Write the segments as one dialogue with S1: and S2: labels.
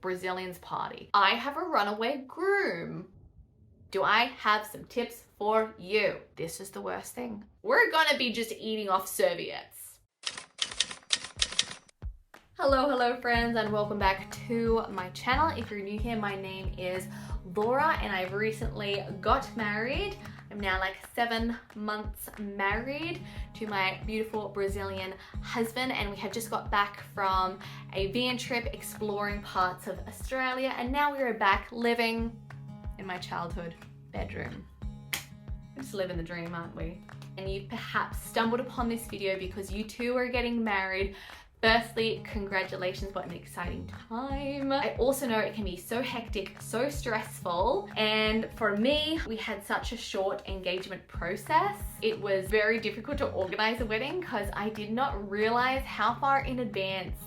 S1: Brazilians party. I have a runaway groom. Do I have some tips for you? This is the worst thing. We're gonna be just eating off serviettes. Hello friends, and welcome back to my channel. If you're new here, my name is Laura and I've recently got married. I'm now like 7 months married to my beautiful Brazilian husband, and we have just got back from a van trip exploring parts of Australia, and now we are back living in my childhood bedroom. We're just living the dream, aren't we? And you perhaps stumbled upon this video because you too are getting married. Firstly, congratulations, what an exciting time. I also know it can be so hectic, so stressful. And for me, we had such a short engagement process. It was very difficult to organize a wedding because I did not realize how far in advance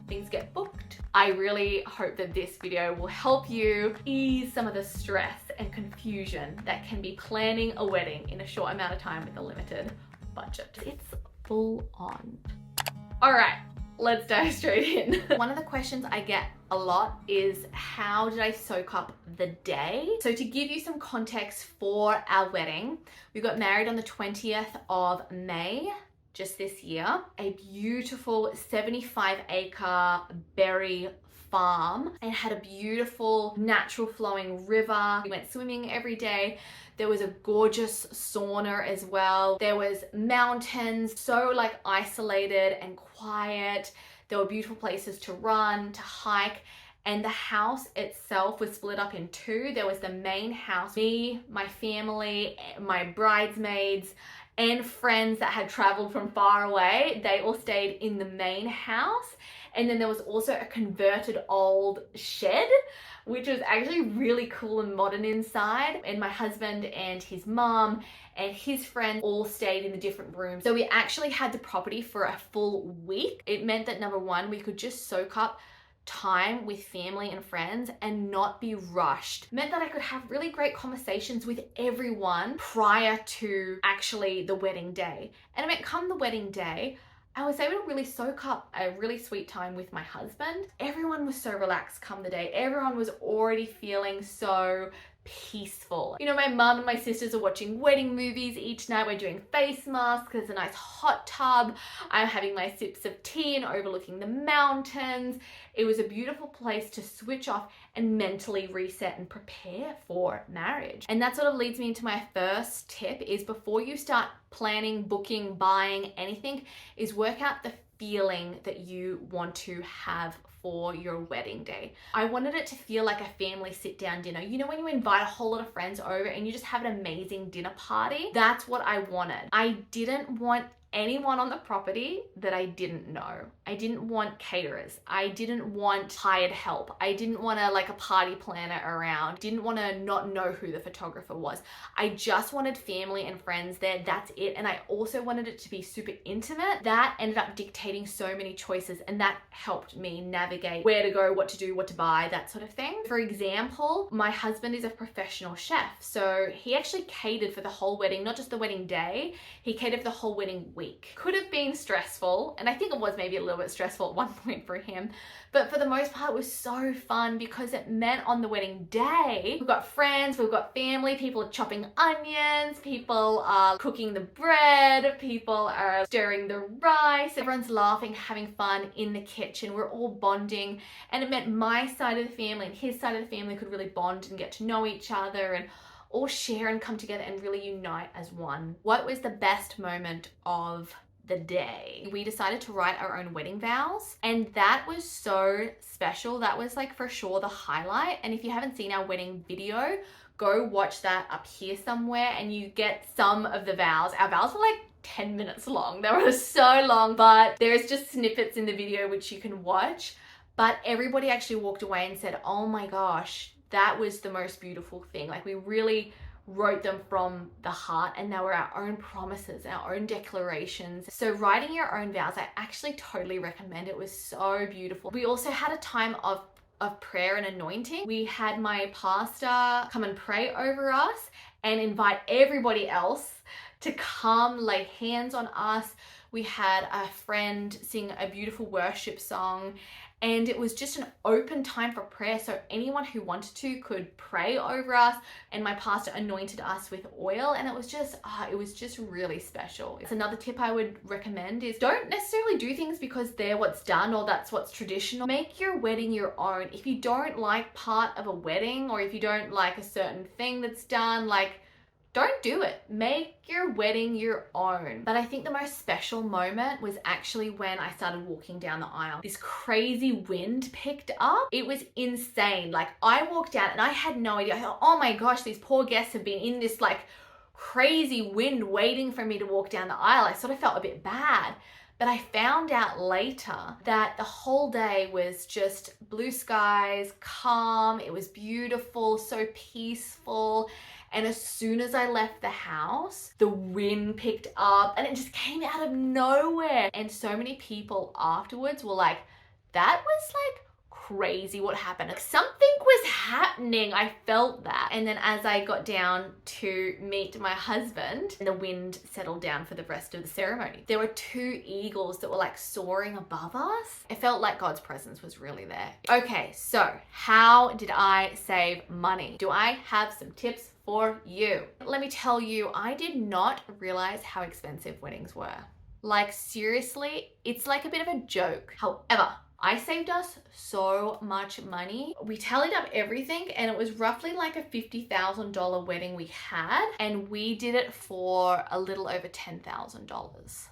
S1: things get booked. I really hope that this video will help you ease some of the stress and confusion that can be planning a wedding in a short amount of time with a limited budget. It's full on. All right. Let's dive straight in. One of the questions I get a lot is, how did I soak up the day? So to give you some context for our wedding, we got married on the 20th of May, just this year. A beautiful 75-acre berry farm, and had a beautiful natural flowing river. We went swimming every day. There was a gorgeous sauna as well. There was mountains, so like isolated and quiet. There were beautiful places to run, to hike, and the house itself was split up in two. There was the main house, me, my family, my bridesmaids, and friends that had traveled from far away. They all stayed in the main house. And then there was also a converted old shed, which was actually really cool and modern inside. And my husband and his mom and his friends all stayed in the different rooms. So we actually had the property for a full week. It meant that number one, we could just soak up time with family and friends and not be rushed. It meant that I could have really great conversations with everyone prior to actually the wedding day. And it meant come the wedding day, I was able to really soak up a really sweet time with my husband. Everyone was so relaxed come the day. Everyone was already feeling so peaceful. You know, my mum and my sisters are watching wedding movies each night. We're doing face masks. There's a nice hot tub. I'm having my sips of tea and overlooking the mountains. It was a beautiful place to switch off and mentally reset and prepare for marriage. And that sort of leads me into my first tip, is before you start planning, booking, buying anything, is work out the feeling that you want to have for your wedding day. I wanted it to feel like a family sit down dinner. You know, when you invite a whole lot of friends over and you just have an amazing dinner party? That's what I wanted. I didn't want anyone on the property that I didn't know. I didn't want caterers. I didn't want hired help. I didn't want a party planner around. Didn't want to not know who the photographer was. I just wanted family and friends there. That's it. And I also wanted it to be super intimate. That ended up dictating so many choices, and that helped me navigate where to go, what to do, what to buy, that sort of thing. For example, my husband is a professional chef, so he actually catered for the whole wedding, not just the wedding day. He catered for the whole wedding week. Could have been stressful, and I think it was maybe a little bit stressful at one point for him, but for the most part it was so fun because it meant on the wedding day we've got friends, we've got family, people are chopping onions, people are cooking the bread, people are stirring the rice, everyone's laughing, having fun in the kitchen. We're all bonding, and it meant my side of the family and his side of the family could really bond and get to know each other and all share and come together and really unite as one. What was the best moment of the day? We decided to write our own wedding vows, and that was so special. That was like for sure the highlight. And if you haven't seen our wedding video, go watch that up here somewhere and you get some of the vows. Our vows were like 10 minutes long. They were so long, but there's just snippets in the video which you can watch. But everybody actually walked away and said, oh my gosh, that was the most beautiful thing. Like, we really wrote them from the heart, and they were our own promises, our own declarations. So writing your own vows, I actually totally recommend. It was so beautiful. We also had a time of prayer and anointing. We had my pastor come and pray over us and invite everybody else to come lay hands on us. We had a friend sing a beautiful worship song, and it was just an open time for prayer. So anyone who wanted to could pray over us, and my pastor anointed us with oil, and it was just really special. It's another tip I would recommend is don't necessarily do things because they're what's done or that's what's traditional. Make your wedding your own. If you don't like part of a wedding, or if you don't like a certain thing that's done, like, don't do it. Make your wedding your own. But I think the most special moment was actually when I started walking down the aisle. This crazy wind picked up. It was insane. Like, I walked out and I had no idea. I thought, oh my gosh, these poor guests have been in this like crazy wind waiting for me to walk down the aisle. I sort of felt a bit bad. But I found out later that the whole day was just blue skies, calm. It was beautiful, so peaceful. And as soon as I left the house, the wind picked up and it just came out of nowhere. And so many people afterwards were like, that was like crazy what happened. Like, something was happening. I felt that. And then as I got down to meet my husband, the wind settled down for the rest of the ceremony. There were 2 eagles that were like soaring above us. It felt like God's presence was really there. Okay, so how did I save money? Do I have some tips for you? Let me tell you, I did not realize how expensive weddings were. Like, seriously, it's like a bit of a joke. However, I saved us so much money. We tallied up everything and it was roughly like a $50,000 wedding we had, and we did it for a little over $10,000.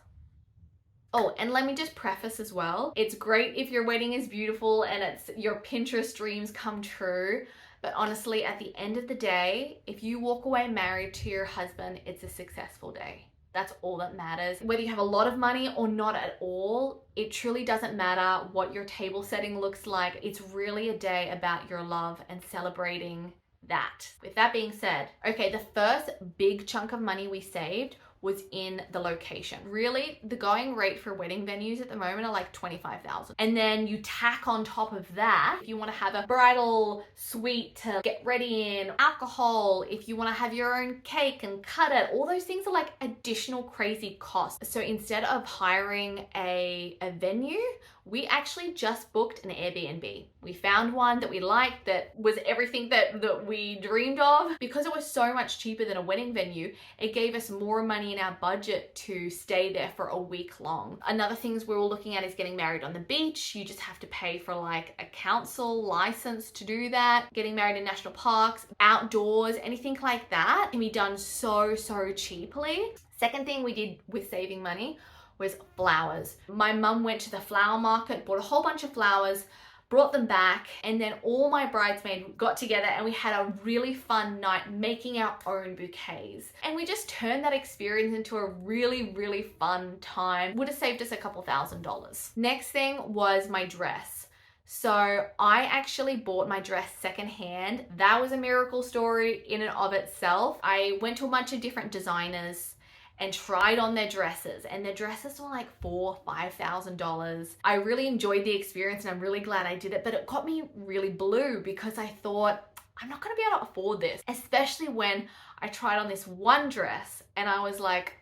S1: Oh, and let me just preface as well, it's great if your wedding is beautiful and it's your Pinterest dreams come true. But honestly, at the end of the day, if you walk away married to your husband, it's a successful day. That's all that matters. Whether you have a lot of money or not at all, it truly doesn't matter what your table setting looks like. It's really a day about your love and celebrating that. With that being said, okay, the first big chunk of money we saved was in the location. Really, the going rate for wedding venues at the moment are like $25,000. And then you tack on top of that, if you want to have a bridal suite to get ready in, alcohol, if you want to have your own cake and cut it, all those things are like additional crazy costs. So instead of hiring a venue, we actually just booked an Airbnb. We found one that we liked that was everything that we dreamed of. Because it was so much cheaper than a wedding venue, it gave us more money in our budget to stay there for a week long. Another things we were looking at is getting married on the beach. You just have to pay for like a council license to do that. Getting married in national parks, outdoors, anything like that can be done so cheaply. Second thing we did with saving money was flowers. My mum went to the flower market, bought a whole bunch of flowers, brought them back, and then all my bridesmaids got together and we had a really fun night making our own bouquets. And we just turned that experience into a really fun time. Would have saved us a couple $1,000s. Next thing was my dress. So I actually bought my dress secondhand. That was a miracle story in and of itself. I went to a bunch of different designers and tried on their dresses, and their dresses were like $4,000-$5,000. I really enjoyed the experience and I'm really glad I did it, but it got me really blue because I thought, I'm not gonna be able to afford this, especially when I tried on this one dress and I was like,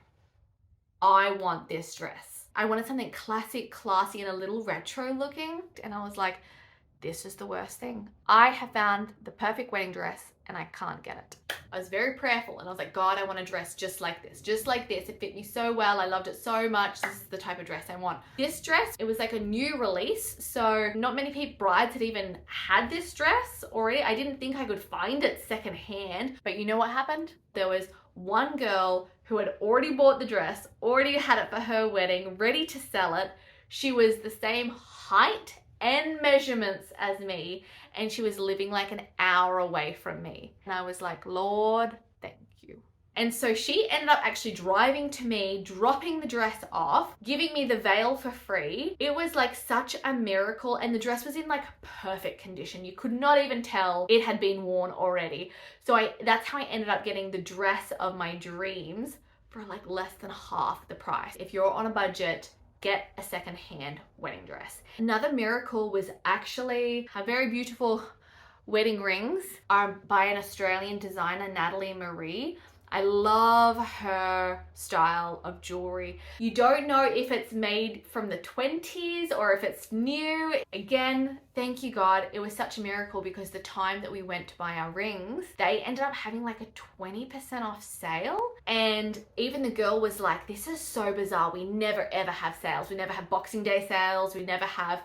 S1: I want this dress. I wanted something classic, classy, and a little retro looking, and I was like, this is the worst thing. I have found the perfect wedding dress and I can't get it. I was very prayerful and I was like, God, I want a dress just like this, just like this. It fit me so well. I loved it so much. This is the type of dress I want. This dress, it was like a new release. So not many brides had even had this dress already. I didn't think I could find it secondhand, but you know what happened? There was one girl who had already bought the dress, already had it for her wedding, ready to sell it. She was the same height and measurements as me, and she was living like an hour away from me. And I was like, Lord, thank you. And so she ended up actually driving to me, dropping the dress off, giving me the veil for free. It was like such a miracle, and the dress was in like perfect condition. You could not even tell it had been worn already. So that's how I ended up getting the dress of my dreams for like less than half the price. If you're on a budget, get a second-hand wedding dress. Another miracle was actually a very beautiful wedding rings by an Australian designer, Natalie. I love her style of jewelry. You don't know if it's made from the 20s or if it's new. Again, thank you God, it was such a miracle because the time that we went to buy our rings, they ended up having like a 20% off sale. And even the girl was like, this is so bizarre. We never ever have sales. We never have Boxing Day sales. We never have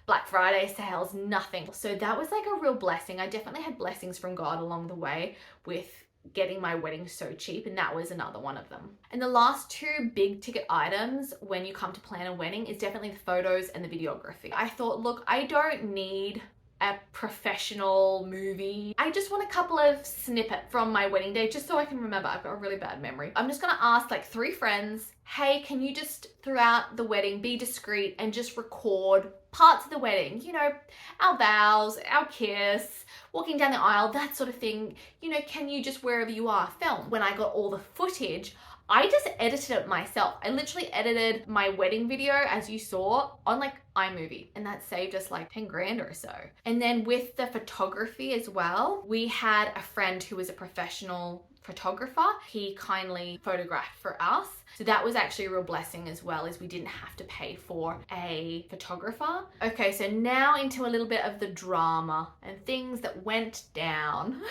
S1: Black Friday sales, nothing. So that was like a real blessing. I definitely had blessings from God along the way with getting my wedding so cheap, and that was another one of them. And the last two big ticket items when you come to plan a wedding is definitely the photos and the videography. I thought, look, I don't need a professional movie. I just want a couple of snippets from my wedding day just so I can remember. I've got a really bad memory. I'm just gonna ask like 3 friends, hey, can you just throughout the wedding be discreet and just record parts of the wedding, you know, our vows, our kiss, walking down the aisle, that sort of thing. You know, can you just wherever you are film? When I got all the footage, I just edited it myself. I literally edited my wedding video, as you saw, on like iMovie, and that saved us like 10 grand or so. And then with the photography as well, we had a friend who was a professional photographer. He kindly photographed for us. So that was actually a real blessing as well, as we didn't have to pay for a photographer. Okay, so now into a little bit of the drama and things that went down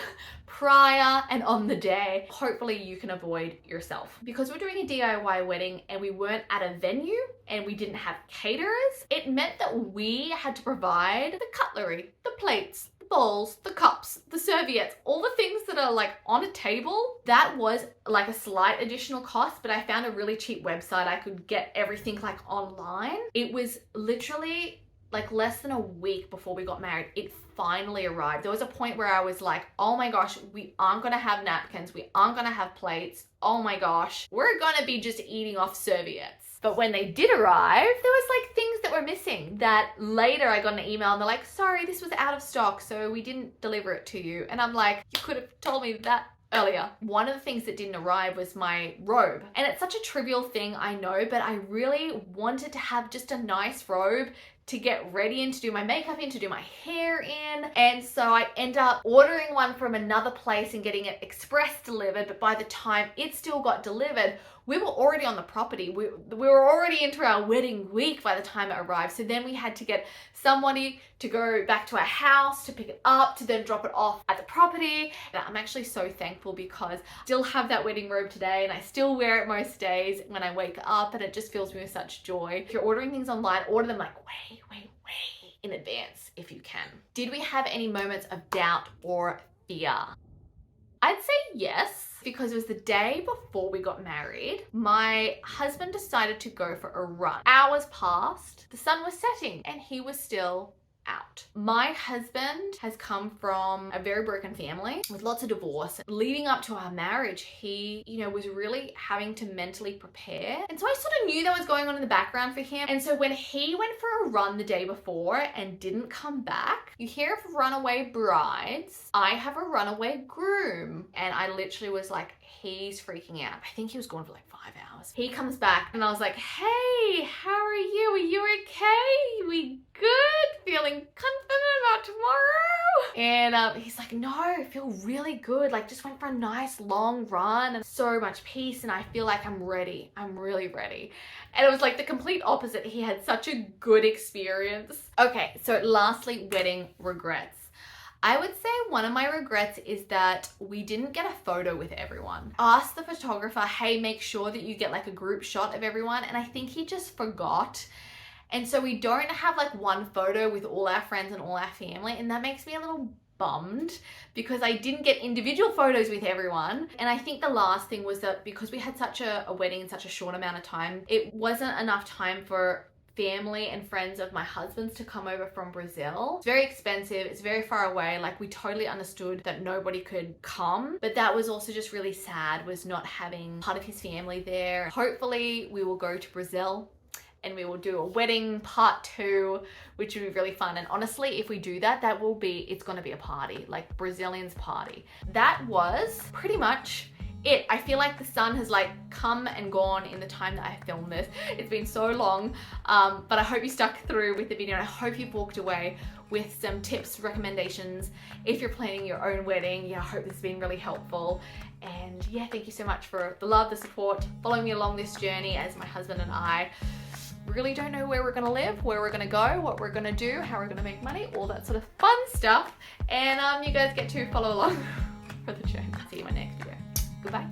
S1: prior and on the day. Hopefully you can avoid yourself. Because we're doing a DIY wedding and we weren't at a venue and we didn't have caterers, it meant that we had to provide the cutlery, the plates, bowls, the cups, the serviettes, all the things that are like on a table. That was like a slight additional cost, but I found a really cheap website. I could get everything like online. It was literally like less than a week before we got married. It finally arrived. There was a point where I was like, oh my gosh, we aren't gonna have napkins. We aren't gonna have plates. Oh my gosh, we're gonna be just eating off serviettes. But when they did arrive, there was like things that were missing that later I got an email and they're like, sorry, this was out of stock, so we didn't deliver it to you. And I'm like, you could have told me that earlier. One of the things that didn't arrive was my robe. And it's such a trivial thing, I know, but I really wanted to have just a nice robe to get ready in, to do my makeup in, to do my hair in. And so I end up ordering one from another place and getting it express delivered. But by the time it still got delivered, we were already on the property. We were already into our wedding week by the time it arrived. So then we had to get somebody to go back to our house to pick it up, to then drop it off at the property. And I'm actually so thankful because I still have that wedding robe today and I still wear it most days when I wake up, and it just fills me with such joy. If you're ordering things online, order them like way in advance if you can. Did we have any moments of doubt or fear? I'd say yes, because it was the day before we got married. My husband decided to go for a run. Hours passed, the sun was setting, and he was still out. My husband has come from a very broken family with lots of divorce. Leading up to our marriage, he, was really having to mentally prepare. And so I sort of knew that was going on in the background for him. And so when he went for a run the day before and didn't come back, you hear of runaway brides. I have a runaway groom. And I literally was like, he's freaking out. I think he was gone for like 5 hours. He comes back and I was like, hey, how are you? Are you okay? We good? Feeling confident about tomorrow? And he's like, no, I feel really good. Like, just went for a nice long run and so much peace, and I feel like I'm ready. I'm really ready. And it was like the complete opposite. He had such a good experience. Okay, so lastly, wedding regrets. I would say one of my regrets is that we didn't get a photo with everyone. Ask the photographer, hey, make sure that you get like a group shot of everyone. And I think he just forgot. And so we don't have like one photo with all our friends and all our family. And that makes me a little bummed because I didn't get individual photos with everyone. And I think the last thing was that because we had such a wedding in such a short amount of time, it wasn't enough time for family and friends of my husband's to come over from Brazil. It's very expensive, it's very far away. Like, we totally understood that nobody could come, but that was also just really sad, was not having part of his family there. Hopefully we will go to Brazil and we will do a wedding part 2, which would be really fun. And honestly, if we do that, it's gonna be a party, like Brazilians party. That was pretty much it. I feel like the sun has like come and gone in the time that I filmed this. It's been so long, but I hope you stuck through with the video, and I hope you've walked away with some tips, recommendations if you're planning your own wedding. Yeah, I hope this has been really helpful. And yeah, thank you so much for the love, the support, following me along this journey as my husband and I really don't know where we're gonna live, where we're gonna go, what we're gonna do, how we're gonna make money, all that sort of fun stuff. And you guys get to follow along for the journey. See you in my next video. Goodbye.